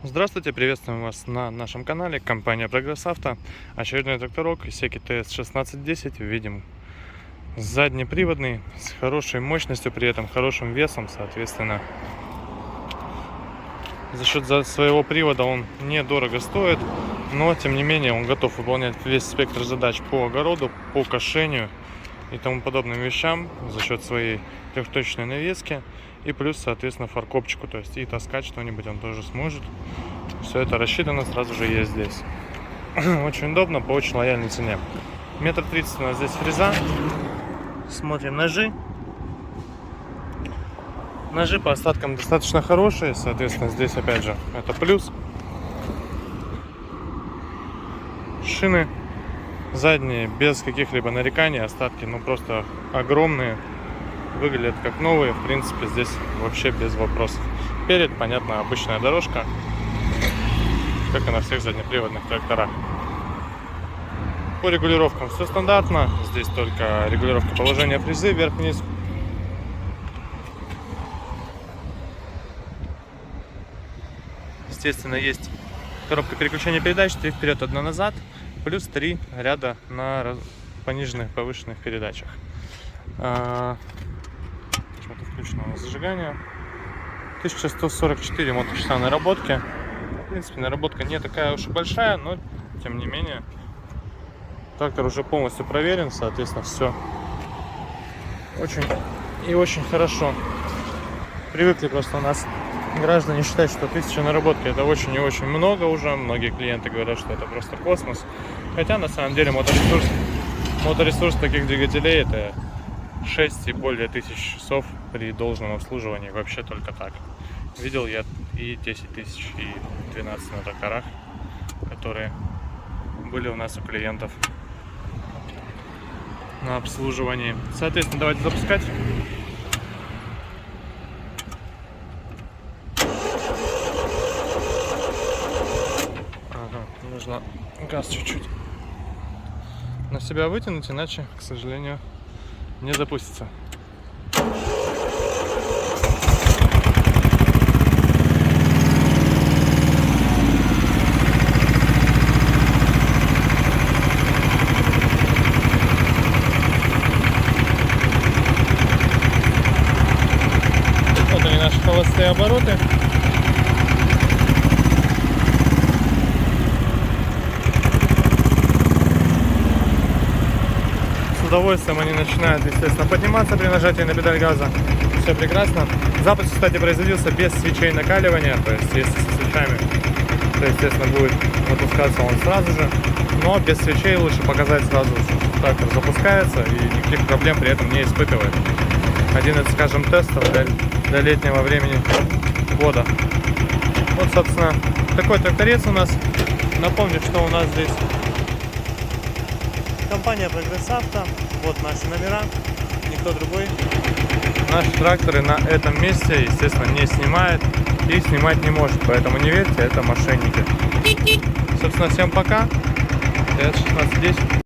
Здравствуйте, приветствуем вас на нашем канале, компания Прогресс Авто. Очередной тракторок Исеки TS1610. Видим заднеприводный, с хорошей мощностью, при этом хорошим весом, соответственно. За счет своего привода он недорого стоит, но тем не менее он готов выполнять весь спектр задач по огороду, по кошению и тому подобным вещам за счет своей трехточной навески. И плюс, соответственно, фаркопчику, то есть и таскать что-нибудь он тоже сможет. Все это рассчитано, сразу же есть здесь. Очень удобно, по очень лояльной цене. 1,30 м у нас здесь фреза. Смотрим ножи. Ножи по остаткам достаточно хорошие, соответственно, здесь опять же это плюс. Шины задние без каких-либо нареканий, остатки, ну просто огромные. Выглядят как новые, в принципе, здесь вообще без вопросов. Перед, понятно, обычная дорожка, как и на всех заднеприводных тракторах. По регулировкам все стандартно. Здесь только регулировка положения фрезы вверх-вниз. Естественно, есть коробка переключения передач, 3 вперед, 1 назад, плюс 3 ряда на пониженных, повышенных передачах. Почему-то включено у нас зажигание. 1144 моточаса наработки. В принципе, наработка не такая уж и большая, но тем не менее трактор уже полностью проверен, соответственно, все очень и очень хорошо. Привыкли просто у нас граждане считать, что 1000 наработки это очень и очень много уже. Многие клиенты говорят, что это просто космос. Хотя на самом деле моторесурс таких двигателей это 6 и более тысяч часов при должном обслуживании, вообще только так. Видел я и 10 тысяч, и 12 на тракторах, которые были у нас у клиентов на обслуживании. Соответственно, давайте запускать. Нужно газ чуть-чуть на себя вытянуть, иначе, к сожалению, не запустится. Вот они, наши холостые обороты. С удовольствием они начинают, естественно, подниматься при нажатии на педаль газа. Все прекрасно. Запуск, кстати, производился без свечей накаливания, то есть если со свечами, то, естественно, будет запускаться он сразу же. Но без свечей лучше показать сразу, что трактор запускается и никаких проблем при этом не испытывает. Один из, скажем, тестов для летнего времени года. Вот, собственно, такой тракторец у нас. Напомню, что у нас здесь компания Прогресс Авто. Вот наши номера, никто другой. Наши тракторы на этом месте, естественно, не снимает и снимать не может, поэтому не верьте, это мошенники. Собственно, всем пока. TS1610.